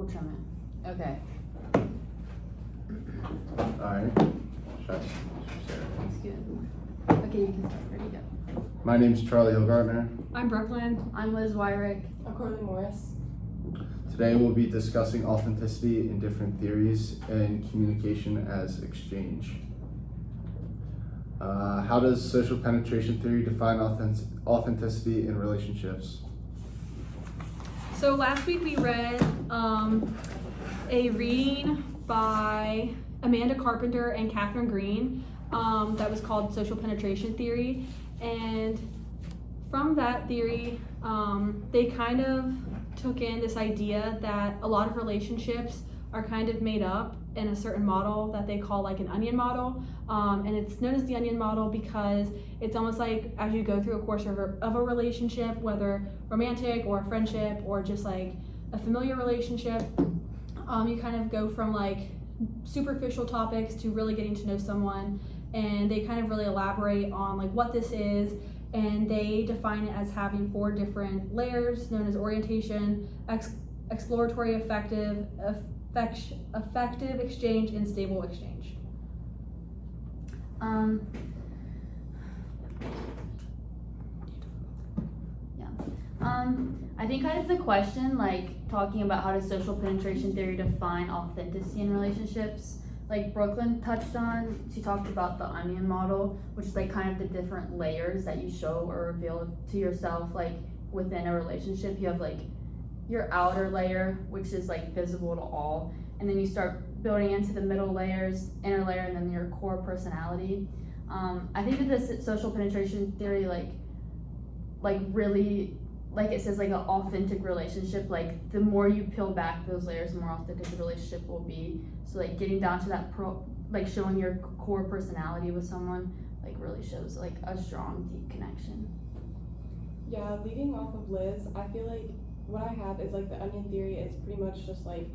We'll trim it. Okay. Alright. Looks good. Okay, you can start. Ready, go. My name's Charlie Hillgartner. I'm Brooklyn. I'm Liz Wyrick. I'm Corley Morris. Today we'll be discussing authenticity in different theories and communication as exchange. How does social penetration theory define authenticity in relationships? So last week we read a reading by Amanda Carpenter and Catherine Green that was called Social Penetration Theory. And from that theory, they kind of took in this idea that a lot of relationships are kind of made up in a certain model that they call like an onion model. And it's known as the onion model because it's almost like as you go through a course of a relationship, whether romantic or friendship or just like a familiar relationship, you kind of go from like superficial topics to really getting to know someone. And they kind of really elaborate on like what this is, and they define it as having 4 different layers known as orientation, exploratory, effective, exchange, and stable exchange. I think kind of the question, like talking about how does social penetration theory define authenticity in relationships, like Brooklyn touched on, she talked about the onion model, which is like kind of the different layers that you show or reveal to yourself, like within a relationship. You have like your outer layer, which is like visible to all, and then you start building into the middle layers, inner layer, and then your core personality. I think that this social penetration theory like really, like it says, like an authentic relationship, like the more you peel back those layers, the more authentic the relationship will be. So like getting down to that like showing your core personality with someone like really shows like a strong, deep connection. Yeah, leading off of Liz, I feel like what I have is like the onion theory is pretty much just like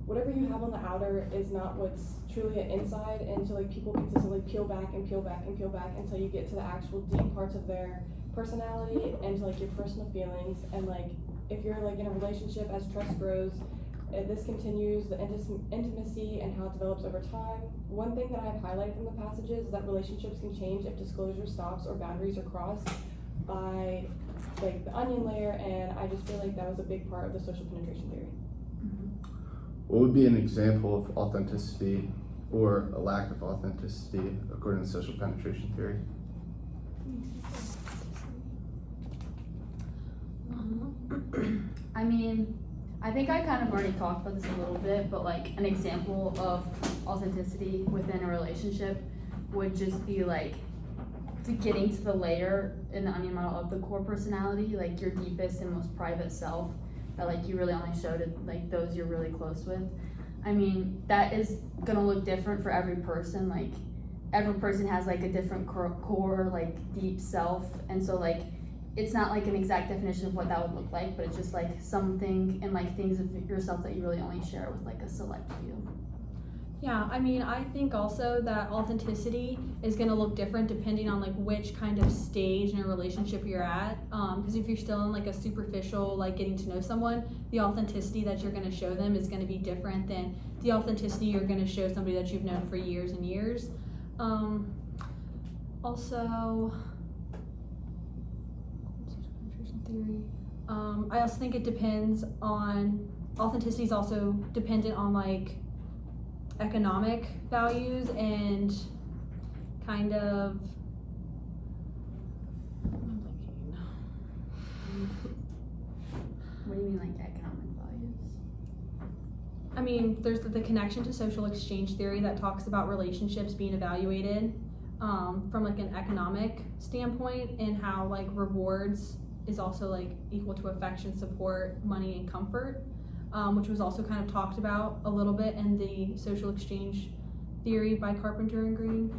whatever you have on the outer is not what's truly an inside, and so like people consistently peel back and peel back and peel back until you get to the actual deep parts of their personality and to like your personal feelings. And like if you're like in a relationship, as trust grows, this continues the intimacy and how it develops over time. One thing that I have highlighted from the passages is that relationships can change if disclosure stops or boundaries are crossed by like the onion layer, and I just feel like that was a big part of the social penetration theory. What would be an example of authenticity or a lack of authenticity according to social penetration theory? I mean, I think I kind of already talked about this a little bit, but like an example of authenticity within a relationship would just be like to getting to the layer in the onion model of the core personality, like your deepest and most private self that like you really only show to like those you're really close with. I mean, that is gonna look different for every person. Like every person has like a different core like deep self, and so like it's not like an exact definition of what that would look like, but it's just like something and like things of yourself that you really only share with like a select few. Yeah, I mean, I think also that authenticity is going to look different depending on like which kind of stage in a relationship you're at. Because if you're still in like a superficial, like getting to know someone, the authenticity that you're going to show them is going to be different than the authenticity you're going to show somebody that you've known for years and years. Also, theory. I also think it depends on, authenticity is also dependent on like economic values and kind of, What do you mean like economic values? I mean, there's the connection to social exchange theory that talks about relationships being evaluated from like an economic standpoint, and how like rewards is also like equal to affection, support, money, and comfort, which was also kind of talked about a little bit in the social exchange theory by Carpenter and Green.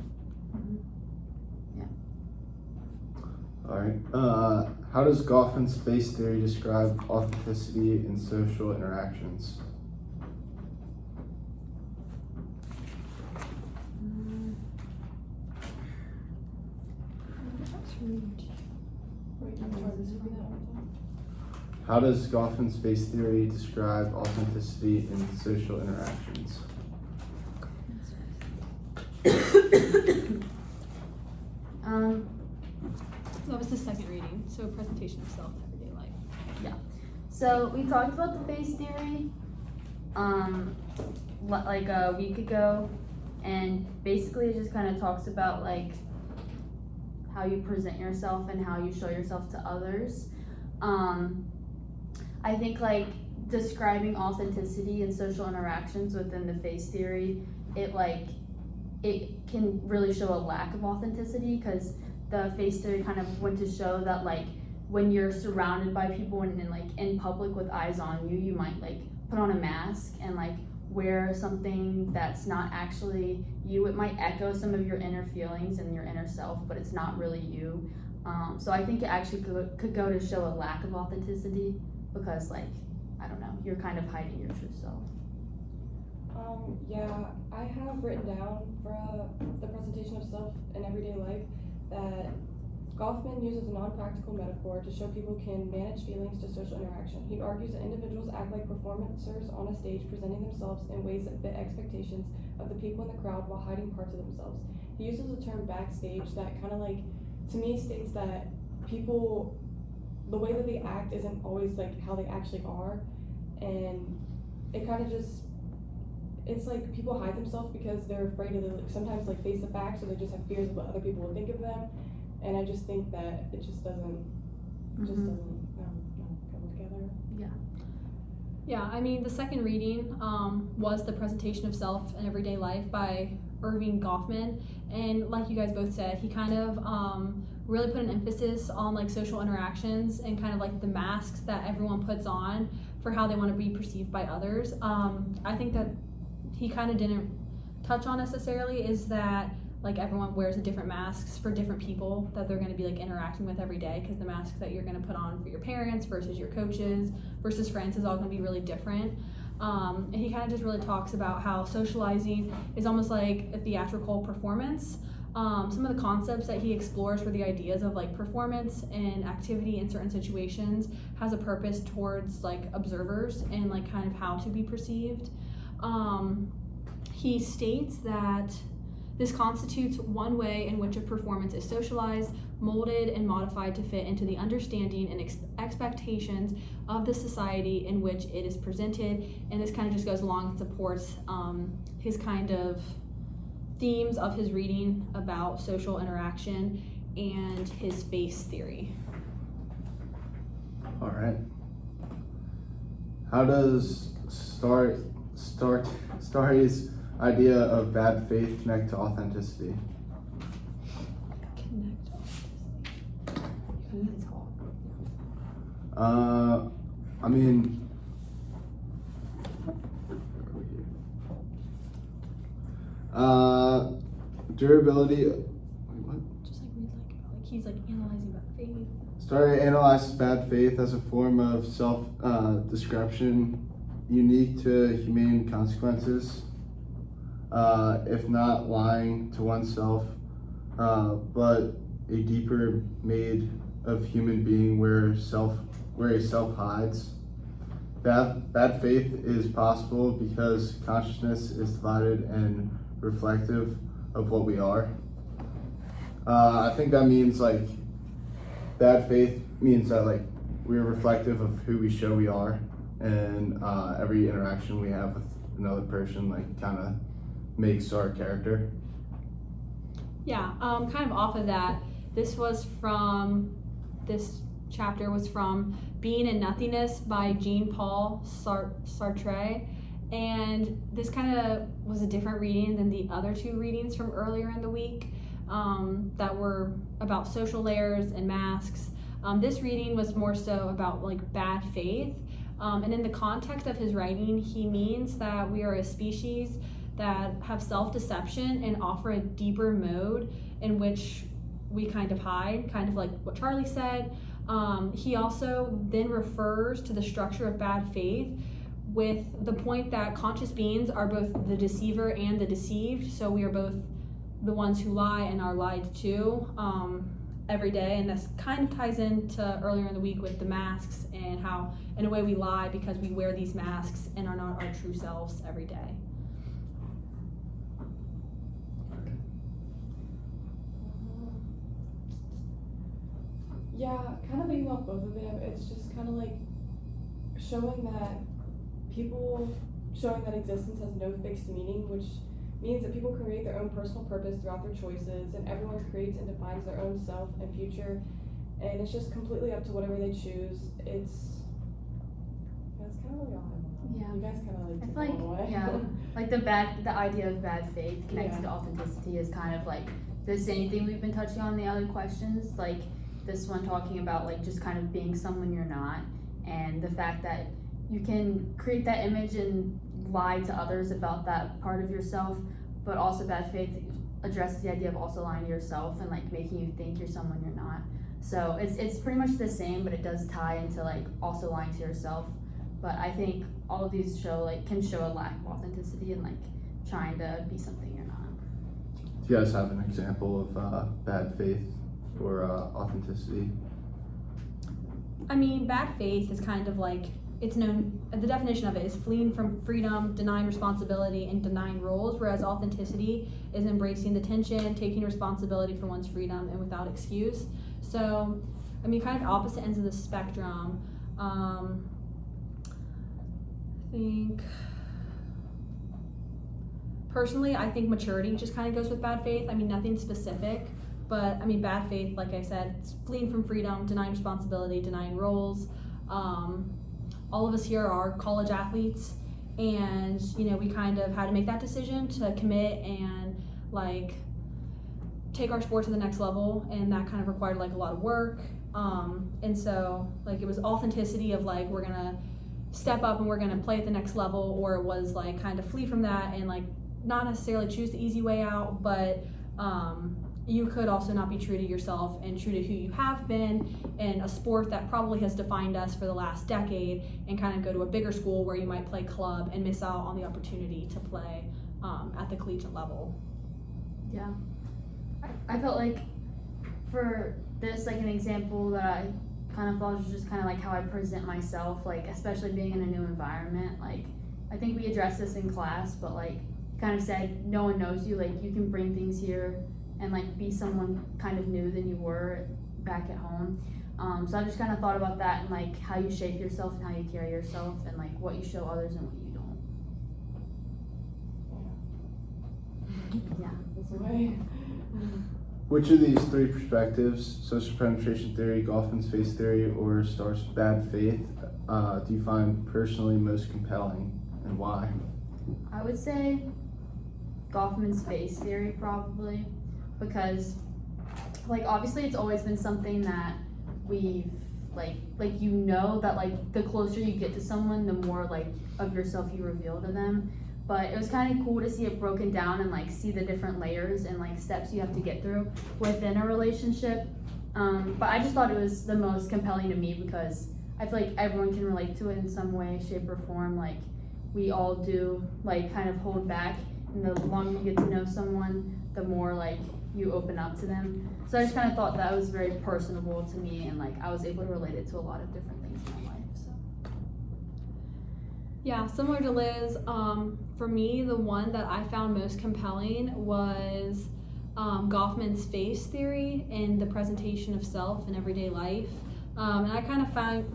Yeah. All right. How does Goffman's space theory describe authenticity in social interactions? How does Goffman's face theory describe authenticity in social interactions? That was the second reading, so presentation of self in everyday life. So we talked about the face theory, like a week ago, and basically it just kind of talks about like how you present yourself and how you show yourself to others. I think like describing authenticity in social interactions within the face theory, it can really show a lack of authenticity, because the face theory kind of went to show that like when you're surrounded by people and like in public with eyes on you, you might like put on a mask and like wear something that's not actually you. It might echo some of your inner feelings and your inner self, but it's not really you. So I think it actually could go to show a lack of authenticity, because like, I don't know, you're kind of hiding your true self. Yeah, I have written down for the presentation of self in everyday life that Goffman uses a non-practical metaphor to show people can manage feelings to social interaction. He argues that individuals act like performers on a stage, presenting themselves in ways that fit expectations of the people in the crowd while hiding parts of themselves. He uses the term backstage that kind of like, to me, states that people, the way that they act isn't always like how they actually are, and it kind of just, it's like people hide themselves because they're afraid to like, sometimes like face the facts, or they just have fears of what other people will think of them. And I just think that it just doesn't go together. Yeah, I mean, the second reading was the presentation of self in everyday life by Irving Goffman, and like you guys both said, he kind of really put an emphasis on like social interactions and kind of like the masks that everyone puts on for how they want to be perceived by others. I think that he kind of didn't touch on necessarily is that like everyone wears a different masks for different people that they're going to be like interacting with every day, because the mask that you're going to put on for your parents versus your coaches versus friends is all going to be really different. And he kind of just really talks about how socializing is almost like a theatrical performance. Some of the concepts that he explores for the ideas of like performance and activity in certain situations has a purpose towards like observers and like kind of how to be perceived. He states that this constitutes one way in which a performance is socialized, molded, and modified to fit into the understanding and expectations of the society in which it is presented. And this kind of just goes along and supports his kind of themes of his reading about social interaction and his face theory. All right. How does Starry's idea of bad faith connect to authenticity? I mean, durability. Wait, what? Just like read like he's like analyzing about faith. Starry analyzes bad faith as a form of self-description unique to humane consequences. If not lying to oneself, but a deeper made of human being where a self hides. Bad faith is possible because consciousness is divided and reflective of what we are. I think that means like bad faith means that like we're reflective of who we show we are, and every interaction we have with another person like kind of makes our character. Yeah, kind of off of that, this chapter was from Being and Nothingness by Jean-Paul Sartre, and this kind of was a different reading than the other two readings from earlier in the week that were about social layers and masks. This reading was more so about like bad faith, and in the context of his writing, he means that we are a species that have self-deception and offer a deeper mode in which we kind of hide, kind of like what Charlie said. He also then refers to the structure of bad faith with the point that conscious beings are both the deceiver and the deceived, so we are both the ones who lie and are lied to. every day, and this kind of ties into earlier in the week with the masks and how in a way we lie because we wear these masks and are not our true selves every day. Yeah, kind of leading off both of them, it's just kind of like showing that existence has no fixed meaning, which means that people create their own personal purpose throughout their choices, and everyone creates and defines their own self and future, and it's just completely up to whatever they choose. That's kind of really all I want. Yeah. You guys kind of like I took feel it all away. like, yeah, like the idea of bad faith connected to authenticity is kind of like the same thing we've been touching on in the other questions, like this one talking about like just kind of being someone you're not, and the fact that you can create that image and lie to others about that part of yourself, but also bad faith addresses the idea of also lying to yourself and like making you think you're someone you're not. So it's pretty much the same, but it does tie into like also lying to yourself. But I think all of these can show a lack of authenticity and like trying to be something you're not. Do you guys have an example of bad faith or authenticity? I mean, bad faith is kind of like, it's known, the definition of it is fleeing from freedom, denying responsibility, and denying roles, whereas authenticity is embracing the tension, taking responsibility for one's freedom, and without excuse. So, I mean, kind of opposite ends of the spectrum. I think, personally, I think maturity just kind of goes with bad faith. I mean, nothing specific, but I mean, bad faith, like I said, it's fleeing from freedom, denying responsibility, denying roles. All of us here are college athletes, and you know, we kind of had to make that decision to commit and like take our sport to the next level, and that kind of required like a lot of work. And so like it was authenticity of like, we're gonna step up and we're gonna play at the next level, or it was like kind of flee from that and like not necessarily choose the easy way out, but you could also not be true to yourself and true to who you have been in a sport that probably has defined us for the last decade, and kind of go to a bigger school where you might play club and miss out on the opportunity to play at the collegiate level. Yeah. I felt like for this, like an example that I kind of thought was just kind of like how I present myself, like especially being in a new environment. Like I think we addressed this in class, but like kind of said no one knows you, like you can bring things here and like be someone kind of new than you were back at home. So I just kind of thought about that and like how you shape yourself and how you carry yourself and like what you show others and what you don't. Yeah. This way. Which of these three perspectives, social penetration theory, Goffman's face theory, or Starr's bad faith, do you find personally most compelling, and why? I would say Goffman's face theory probably, because like obviously it's always been something that we've like you know that like the closer you get to someone, the more like of yourself you reveal to them. But it was kind of cool to see it broken down and like see the different layers and like steps you have to get through within a relationship. But I just thought it was the most compelling to me because I feel like everyone can relate to it in some way, shape, or form. Like we all do like kind of hold back, and the longer you get to know someone, the more like you open up to them. So I just kind of thought that was very personable to me, and like I was able to relate it to a lot of different things in my life. So Yeah, similar to Liz, for me, the one that I found most compelling was Goffman's face theory and the presentation of self in everyday life. And I kind of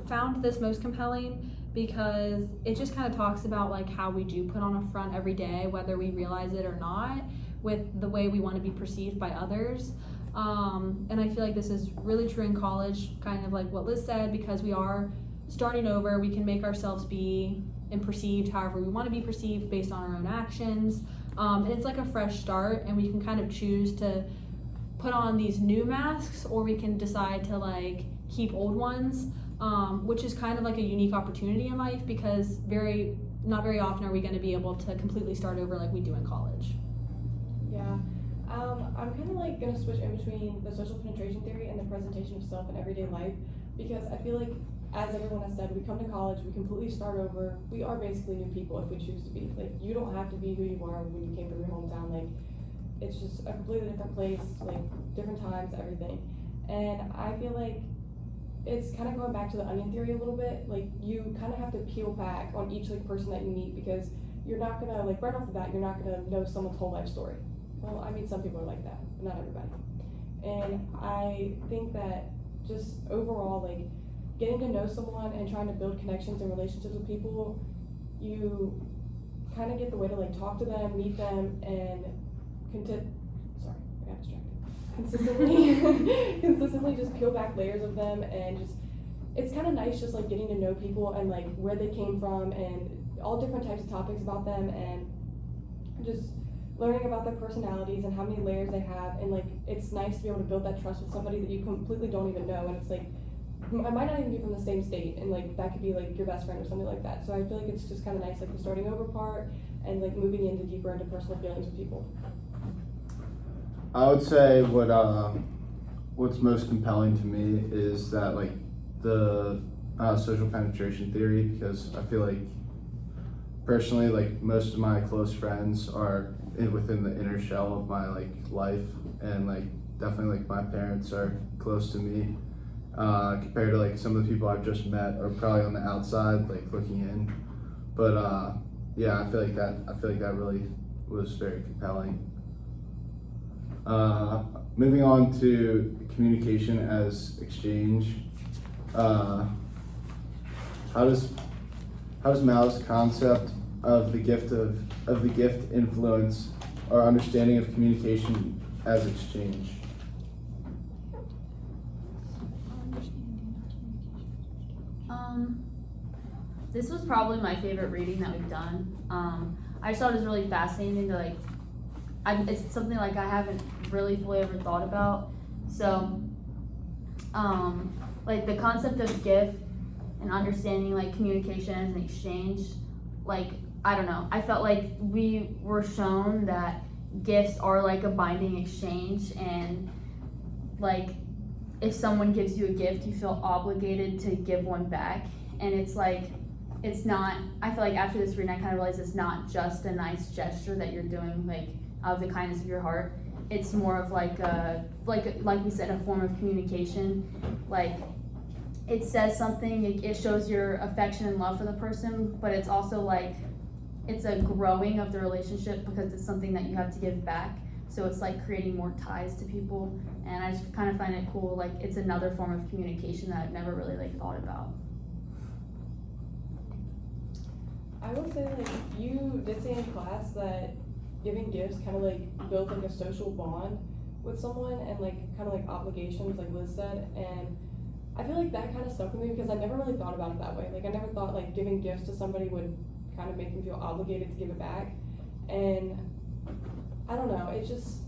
found this most compelling because it just kind of talks about like how we do put on a front every day, whether we realize it or not, with the way we want to be perceived by others. And I feel like this is really true in college, kind of like what Liz said, because we are starting over, we can make ourselves be and perceived however we want to be perceived based on our own actions. And it's like a fresh start, and we can kind of choose to put on these new masks, or we can decide to like keep old ones, which is kind of like a unique opportunity in life, because not very often are we going to be able to completely start over like we do in college. Yeah. I'm kind of like going to switch in between the social penetration theory and the presentation of self in everyday life, because I feel like, as everyone has said, we come to college, we completely start over. We are basically new people if we choose to be. Like, you don't have to be who you are when you came from your hometown. Like, it's just a completely different place, like, different times, everything. And I feel like it's kind of going back to the onion theory a little bit. Like, you kind of have to peel back on each like person that you meet, because you're not gonna, like, right off the bat, you're not gonna know someone's whole life story. Well, I mean, some people are like that, but not everybody. And I think that just overall, like, getting to know someone and trying to build connections and relationships with people, you kind of get the way to like talk to them, meet them, and sorry, I got distracted. Consistently just peel back layers of them, and just, it's kind of nice just like getting to know people and like where they came from and all different types of topics about them, and just learning about their personalities and how many layers they have. And like, it's nice to be able to build that trust with somebody that you completely don't even know, and it's like, I might not even be from the same state, and like that could be like your best friend or something like that. So I feel like it's just kind of nice, like the starting over part and like moving into deeper into personal feelings with people. I would say what's most compelling to me is that like the social penetration theory, because I feel like personally, like most of my close friends are within the inner shell of my like life, and like definitely like my parents are close to me. Compared to like some of the people I've just met are probably on the outside, like looking in. But yeah, I feel like that really was very compelling. Moving on to communication as exchange. How does Mao's concept of the gift influence our understanding of communication as exchange? This was probably my favorite reading that we've done. I just thought it was really fascinating to like, it's something like I haven't really fully ever thought about. So, like the concept of gift and understanding like communication as an exchange, like, I don't know, I felt like we were shown that gifts are like a binding exchange, and like if someone gives you a gift, you feel obligated to give one back. And it's like, it's not, I feel like after this reading I kind of realized it's not just a nice gesture that you're doing like out of the kindness of your heart. It's more of like we said, a form of communication. Like, it says something, it shows your affection and love for the person, but it's also like, it's a growing of the relationship because it's something that you have to give back. So it's like creating more ties to people, and I just kind of find it cool. Like, it's another form of communication that I've never really like thought about. I will say, like, you did say in class that giving gifts kind of like builds like a social bond with someone, and like kind of like obligations, like Liz said. And I feel like that kind of stuck with me because I never really thought about it that way. Like, I never thought like giving gifts to somebody would kind of make them feel obligated to give it back. And I don't know, it just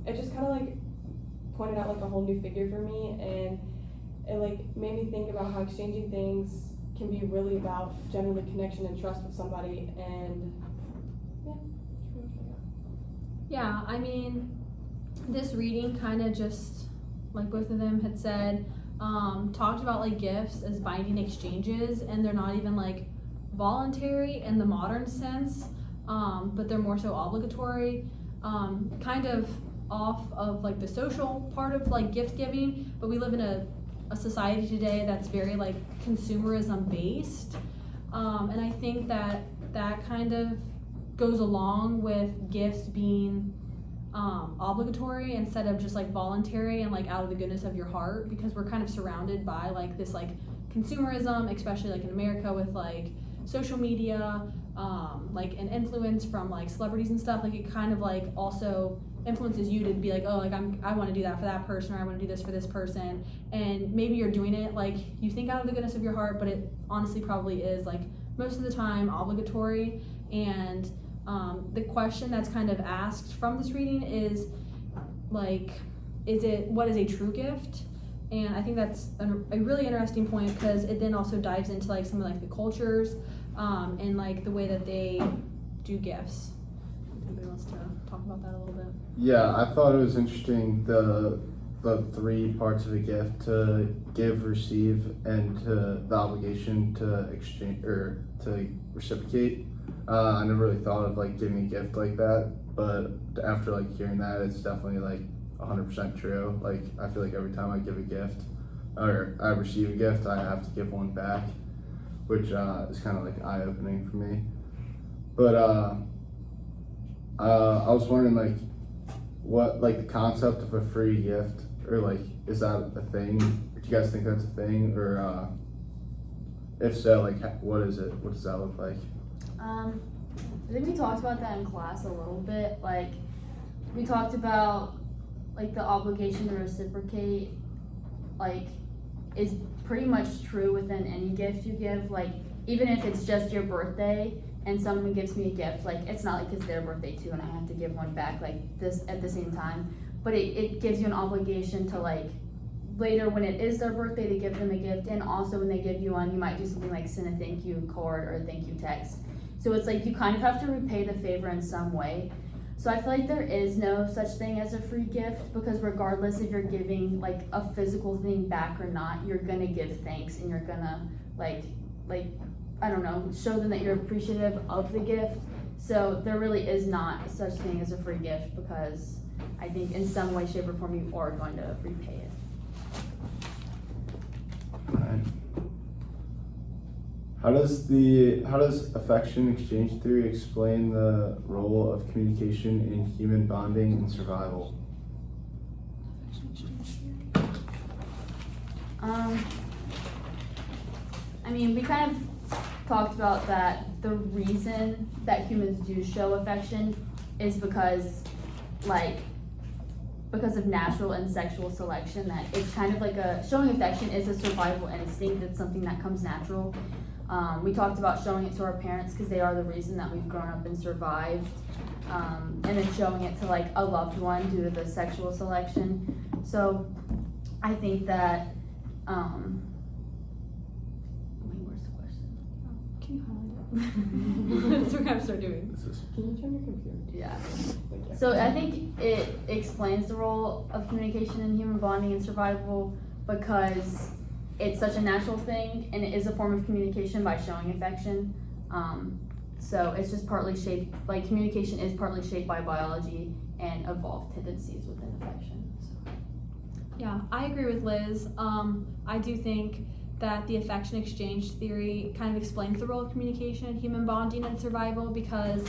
kind of like pointed out like a whole new figure for me, and it like made me think about how exchanging things can be really about genuine connection and trust with somebody. And Yeah, I mean, this reading kind of just, like both of them had said, talked about like gifts as binding exchanges, and they're not even like voluntary in the modern sense, but they're more so obligatory, kind of off of like the social part of like gift giving. But we live in a society today that's very like consumerism based, and I think that kind of goes along with gifts being obligatory instead of just like voluntary and like out of the goodness of your heart, because we're kind of surrounded by like this like consumerism, especially like in America with like social media, like an influence from like celebrities and stuff. Like, it kind of like also influences you to be like, oh, like I want to do that for that person, or I want to do this for this person. And maybe you're doing it like you think out of the goodness of your heart, but it honestly probably is like most of the time obligatory. And the question that's kind of asked from this reading is like, what is a true gift? And I think that's a really interesting point, because it then also dives into like some of like the cultures, and like the way that they do gifts. Anybody wants to talk about that a little bit? Yeah, I thought it was interesting, the 3 parts of a gift: to give, receive, and to the obligation to exchange or to reciprocate. I never really thought of like giving a gift like that, but after like hearing that, it's definitely like 100% true. Like, I feel like every time I give a gift or I receive a gift, I have to give one back, which is kind of like eye-opening for me. But I was wondering, like, what, like, the concept of a free gift, or like, is that a thing? Do you guys think that's a thing, or if so, like, what is it? What does that look like? I think we talked about that in class a little bit. Like, we talked about like the obligation to reciprocate, like, is pretty much true within any gift you give. Like, even if it's just your birthday and someone gives me a gift, like, it's not like it's their birthday too and I have to give one back like this at the same time. But it gives you an obligation to, like, later when it is their birthday, to give them a gift. And also when they give you one, you might do something like send a thank you card or a thank you text. So it's like you kind of have to repay the favor in some way. So I feel like there is no such thing as a free gift, because regardless if you're giving like a physical thing back or not, you're gonna give thanks and you're gonna like I don't know, show them that you're appreciative of the gift. So there really is not such thing as a free gift, because I think in some way, shape, or form you are going to repay it. Alright. How does affection exchange theory explain the role of communication in human bonding and survival? I mean, we kind of talked about that the reason that humans do show affection is because of natural and sexual selection, that it's kind of like showing affection is a survival instinct. It's something that comes natural. We talked about showing it to our parents because they are the reason that we've grown up and survived. And then showing it to like a loved one due to the sexual selection. So I think that, wait, where's the question? Can you highlight it? That's what we're gonna start doing. Can you turn your computer? Yeah. Thank you. So I think it explains the role of communication in human bonding and survival, because it's such a natural thing and it is a form of communication by showing affection. So it's just partly shaped, like, communication is partly shaped by biology and evolved tendencies within affection. So. Yeah, I agree with Liz. I do think that the affection exchange theory kind of explains the role of communication in human bonding and survival, because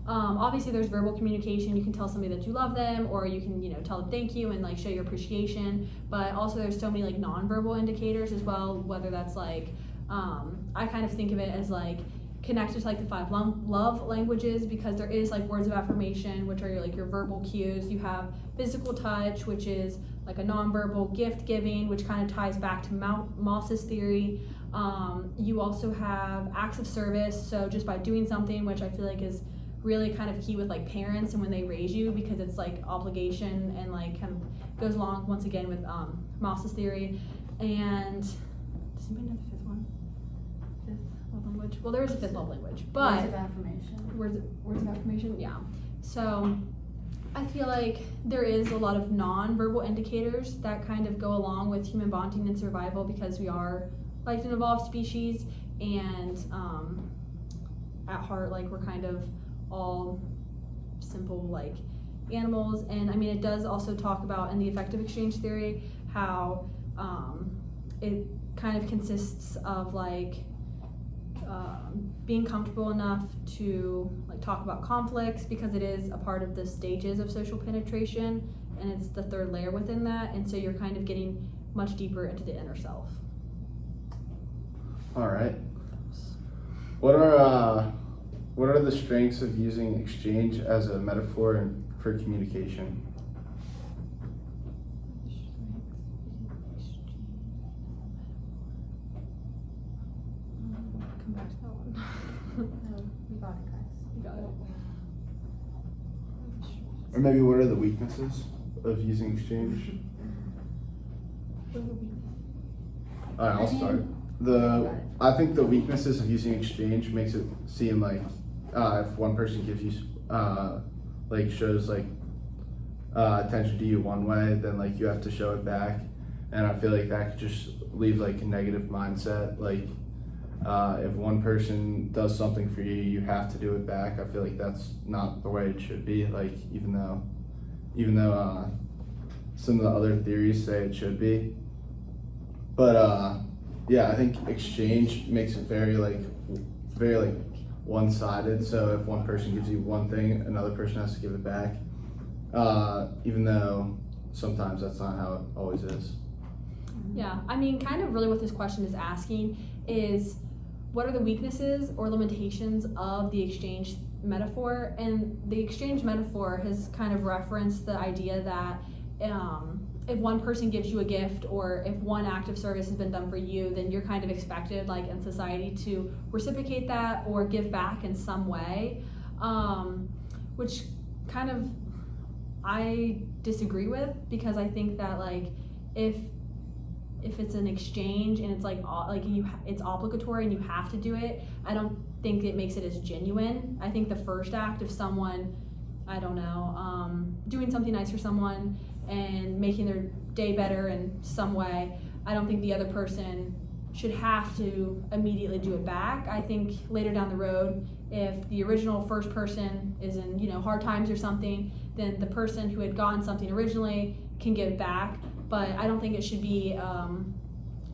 obviously there's verbal communication. You can tell somebody that you love them, or you can, tell them thank you and like show your appreciation. But also there's so many like nonverbal indicators as well, whether that's like, I kind of think of it as like connected to like the 5 love languages, because there is like words of affirmation, which are like your verbal cues. You have physical touch, which is like a nonverbal gift giving, which kind of ties back to Moss's theory. You also have acts of service, so just by doing something, which I feel like is really kind of key with like parents and when they raise you, because it's like obligation and like kind of goes along once again with Moss's theory. And does anybody know the 5th one? 5th love language? Well, there is a 5th love language, but Words of affirmation. Words of affirmation, yeah. So I feel like there is a lot of non-verbal indicators that kind of go along with human bonding and survival, because we are like an evolved species, and at heart, like, we're kind of all simple like animals. And I mean, it does also talk about in the affective exchange theory how it kind of consists of like being comfortable enough to like talk about conflicts, because it is a part of the stages of social penetration, and it's the 3rd layer within that, and so you're kind of getting much deeper into the inner self. All right. What are the strengths of using exchange as a metaphor for communication? Come back to that one. No, we got it, guys. You got it. Or maybe what are the weaknesses of using exchange? Alright, I'll start. I think the weaknesses of using exchange makes it seem like if one person gives you like shows like attention to you one way, then like you have to show it back, and I feel like that could just leave like a negative mindset. Like if one person does something for you, you have to do it back. I feel like that's not the way it should be. Like even though some of the other theories say it should be. But yeah, I think exchange makes it very one-sided. So if one person gives you one thing, another person has to give it back. Even though sometimes that's not how it always is. Yeah, I mean, kind of really what this question is asking is, what are the weaknesses or limitations of the exchange metaphor? And the exchange metaphor has kind of referenced the idea that if one person gives you a gift, or if one act of service has been done for you, then you're kind of expected, like in society, to reciprocate that or give back in some way, which kind of I disagree with, because I think that like if it's an exchange and it's it's obligatory and you have to do it, I don't think it makes it as genuine. I think the first act of someone, I don't know, doing something nice for someone and making their day better in some way, I don't think the other person should have to immediately do it back. I think later down the road, if the original first person is in, hard times or something, then the person who had gotten something originally can give back. But I don't think it should be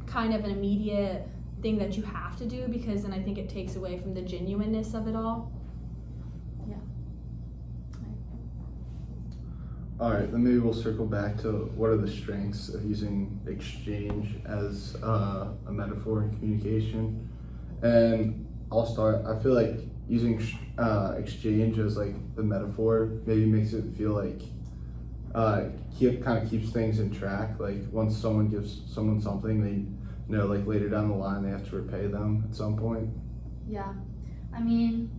kind of an immediate thing that you have to do, because then I think it takes away from the genuineness of it all. All right, then maybe we'll circle back to what are the strengths of using exchange as a metaphor in communication. And I'll start. I feel like using exchange as like the metaphor maybe makes it feel like kind of keeps things in track. Like once someone gives someone something, they know like later down the line they have to repay them at some point. Yeah, I mean,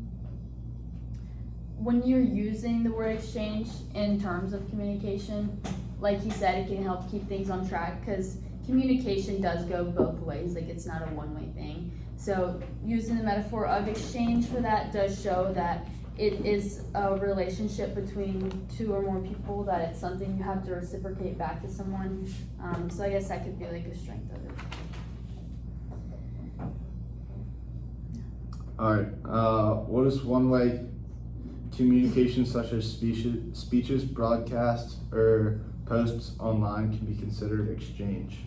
when you're using the word exchange in terms of communication, like you said, it can help keep things on track, because communication does go both ways. Like it's not a one-way thing. So using the metaphor of exchange for that does show that it is a relationship between two or more people, that it's something you have to reciprocate back to someone. So I guess that could be like a strength of it. All right, what is one way communication such as speeches, broadcasts, or posts online can be considered exchange?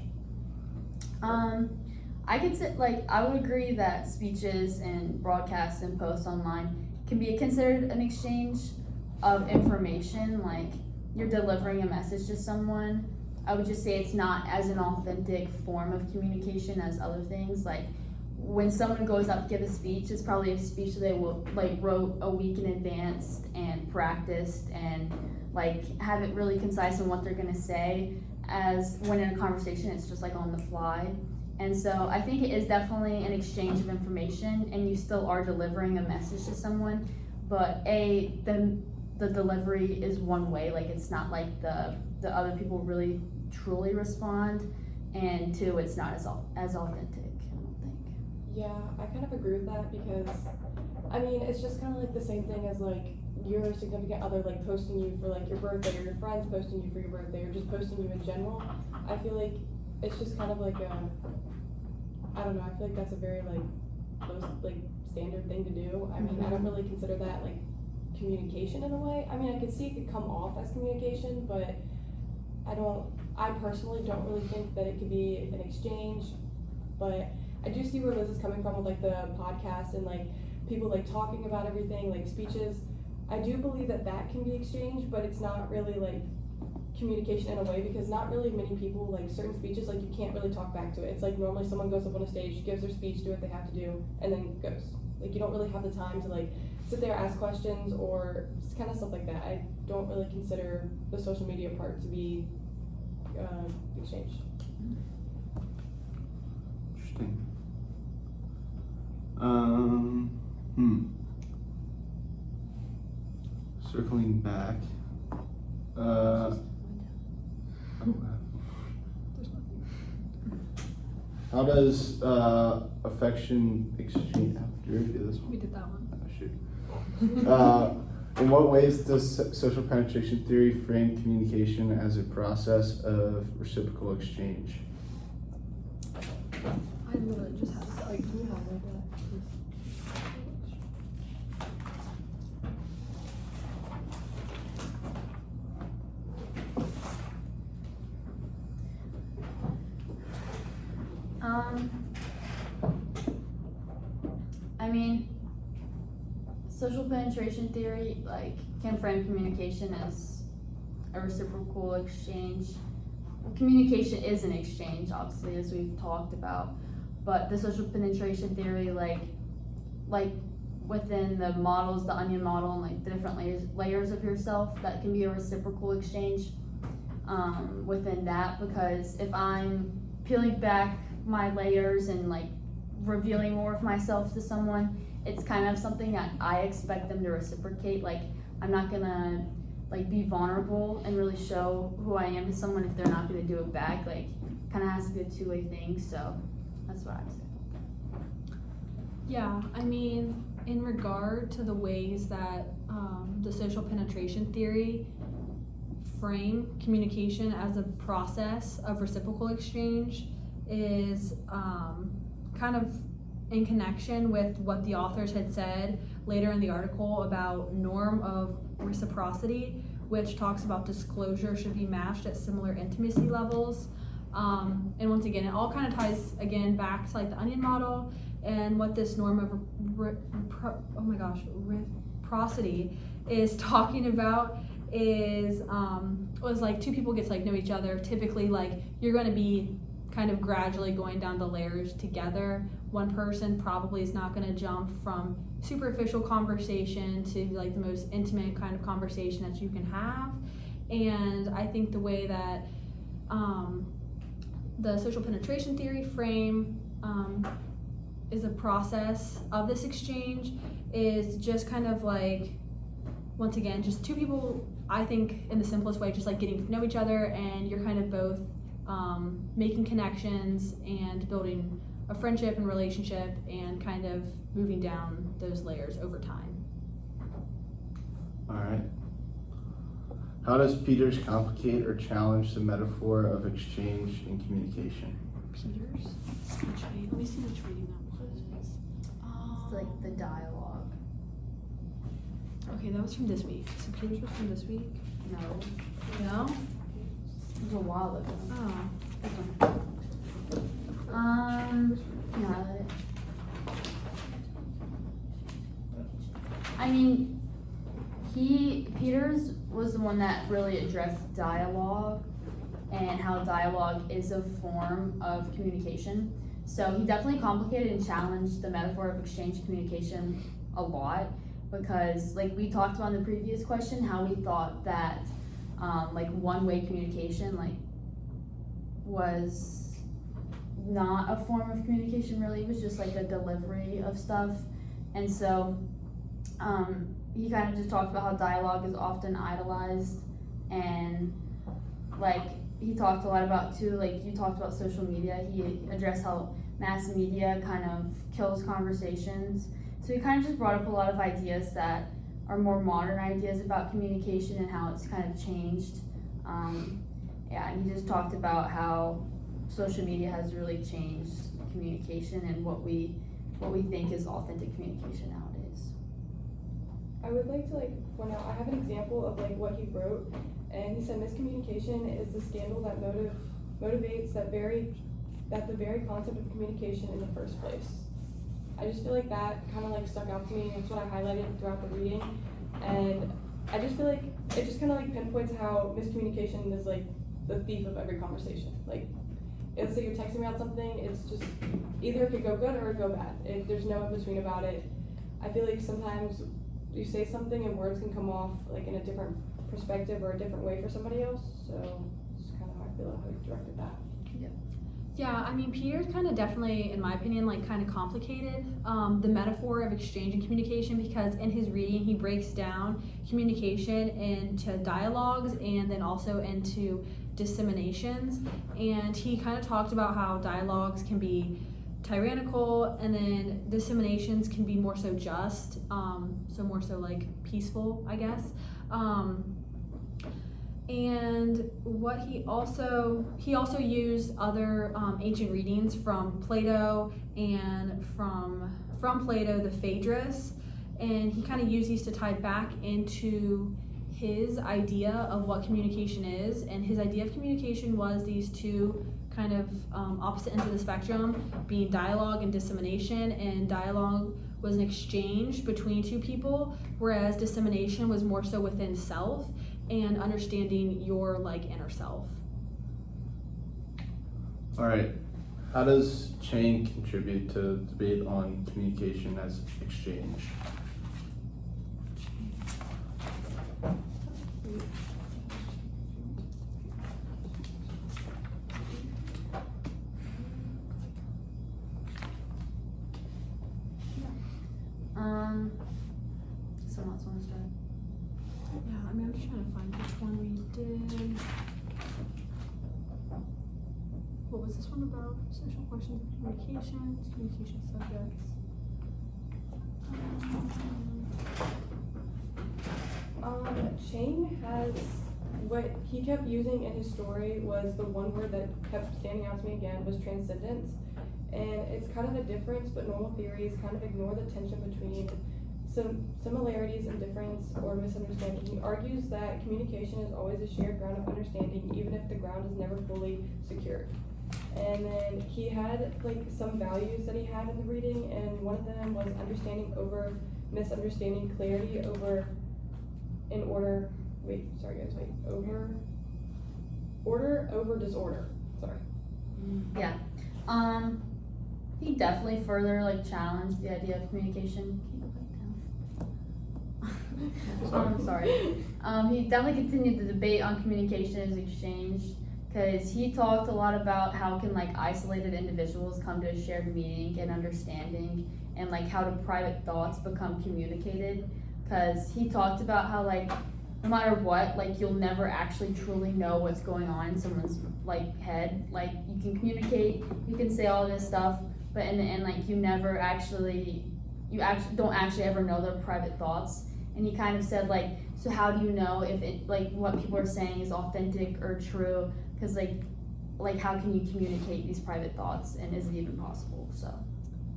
I could say, like, I would agree that speeches and broadcasts and posts online can be considered an exchange of information. Like you're delivering a message to someone. I would just say it's not as an authentic form of communication as other things. Like when someone goes up to give a speech, it's probably a speech that they will wrote a week in advance and practiced and have it really concise on what they're gonna say, as when in a conversation it's just on the fly. And so I think it is definitely an exchange of information, and you still are delivering a message to someone, but the delivery is one way. It's not like the other people really truly respond, and two, it's not as authentic, I don't think. Yeah, I kind of agree with that, because I mean, it's just kind of the same thing as your significant other posting you for your birthday, or your friends posting you for your birthday, or just posting you in general. I feel like it's just kind of I don't know, I feel like that's a very close, standard thing to do. I mean, I don't really consider that communication in a way. I mean, I could see it could come off as communication, but I personally don't really think that it could be an exchange. But I do see where Liz is coming from with the podcast and people talking about everything, speeches. I do believe that can be exchanged, but it's not really communication in a way, because not really many people certain speeches you can't really talk back to it. It's normally someone goes up on a stage, gives their speech, do what they have to do, and then goes. You don't really have the time to sit there, ask questions, or kind of stuff like that. I don't really consider the social media part to be exchanged. Interesting. Circling back. How does affection exchange? Did we already do this one? We did that one. Oh, shoot. In what ways does social penetration theory frame communication as a process of reciprocal exchange? I literally just had to you have that. I mean, social penetration theory, like, can frame communication as a reciprocal exchange. Communication is an exchange, obviously, as we've talked about, but the social penetration theory, like within the models, the onion model, and like the different layers of yourself, that can be a reciprocal exchange within that, because if I'm peeling back my layers and like revealing more of myself to someone, it's kind of something that I expect them to reciprocate. Like, I'm not gonna like be vulnerable and really show who I am to someone if they're not gonna do it back. Like, kind of has to be a two-way thing. So that's what I'd say. Yeah, I mean, in regard to the ways that the social penetration theory frame communication as a process of reciprocal exchange is kind of in connection with what the authors had said later in the article about norm of reciprocity, which talks about disclosure should be matched at similar intimacy levels. And once again, it all kind of ties again back to like the onion model, and what this norm of reciprocity is talking about is was like two people get to like know each other. Typically, like, you're going to be kind of gradually going down the layers together. One person probably is not going to jump from superficial conversation to like the most intimate kind of conversation that you can have. And I think the way that the social penetration theory frame is a process of this exchange is just kind of like, once again, just two people, I think in the simplest way, just like getting to know each other, and you're kind of both making connections and building a friendship and relationship and kind of moving down those layers over time. All right. How does Peters complicate or challenge the metaphor of exchange in communication? Peters? Let me see which reading that was. It's like the dialogue. Okay, that was from this week. So Peters was from this week? No, No? it was a while ago. Oh. Yeah. I mean, Peters was the one that really addressed dialogue and how dialogue is a form of communication. So he definitely complicated and challenged the metaphor of exchange communication a lot, because like we talked about in the previous question, how we thought that like one-way communication like was not a form of communication really, it was just like a delivery of stuff. And so he kind of just talked about how dialogue is often idolized, and like he talked a lot about too, like you talked about social media, he addressed how mass media kind of kills conversations. So he kind of just brought up a lot of ideas that are more modern ideas about communication and how it's kind of changed. And he just talked about how social media has really changed communication and what we think is authentic communication nowadays. I would like to point out, I have an example of what he wrote, and he said miscommunication is the scandal that motivates the very concept of communication in the first place. I just feel like that kind of stuck out to me, and it's what I highlighted throughout the reading, and I just feel like it just kind of pinpoints how miscommunication is the thief of every conversation. Let's say you're texting me about something, it's just either it could go good or it could go bad. There's no in between about it. I feel like sometimes you say something and words can come off in a different perspective or a different way for somebody else. So it's kind of how I feel how he directed that. Yeah, I mean, Peters kind of definitely, in my opinion, kind of complicated the metaphor of exchange and communication, because in his reading, he breaks down communication into dialogues and then also into disseminations. And he kind of talked about how dialogues can be tyrannical, and then disseminations can be more so just, so more so peaceful, I guess. And what he also used other ancient readings from Plato and from Plato, the Phaedrus, and he kind of used these to tie back into his idea of what communication is. And his idea of communication was these two kind of opposite ends of the spectrum, being dialogue and dissemination, and dialogue was an exchange between two people, whereas dissemination was more so within self and understanding your like inner self. All right. How does Chang contribute to debate on communication as exchange? Someone else want to start? Yeah, I mean, I'm just trying to find which one we did. What was this one about? Social questions of communication subjects. Chang has, what he kept using in his story was the one word that kept standing out to me again was transcendence. And it's kind of a difference, but normal theories kind of ignore the tension between some similarities and difference or misunderstanding. He argues that communication is always a shared ground of understanding, even if the ground is never fully secured. And then he had like some values that he had in the reading, and one of them was understanding over misunderstanding, clarity over order over disorder. Sorry. Yeah. He definitely further like challenged the idea of communication. Can you go back down? Sorry. He definitely continued the debate on communication as exchange, because he talked a lot about how can like isolated individuals come to a shared meaning and understanding, and like how do private thoughts become communicated. Because he talked about how like no matter what, like you'll never actually truly know what's going on in someone's like head. Like you can communicate, you can say all this stuff, but in the end, like you don't actually ever know their private thoughts. And he kind of said like, so how do you know if it like what people are saying is authentic or true? Because like how can you communicate these private thoughts, and is it even possible? So.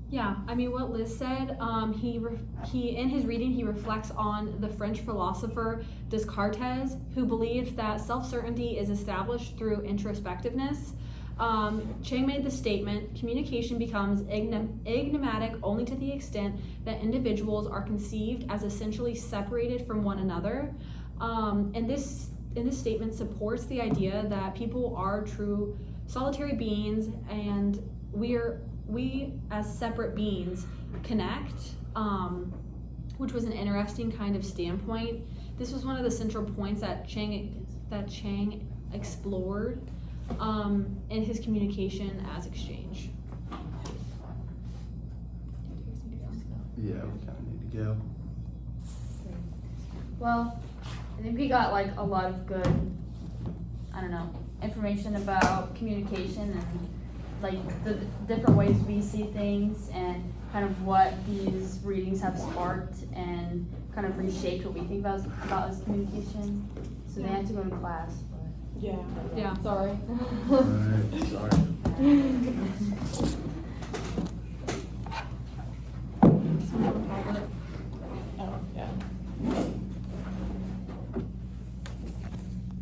Yeah, I mean, what Liz said, he in his reading, he reflects on the French philosopher Descartes, who believed that self-certainty is established through introspectiveness. Chang made the statement, communication becomes enigmatic only to the extent that individuals are conceived as essentially separated from one another. And this statement supports the idea that people are true solitary beings, and we as separate beings connect, which was an interesting kind of standpoint. This was one of the central points that Chang explored in his communication as exchange. Yeah, we kind of need to go. Well, I think we got like a lot of good, information about communication and like the different ways we see things, and kind of what these readings have sparked and kind of reshaped what we think about as communication. So they have to go to class. But Yeah. Yeah. Sorry. All right, sorry.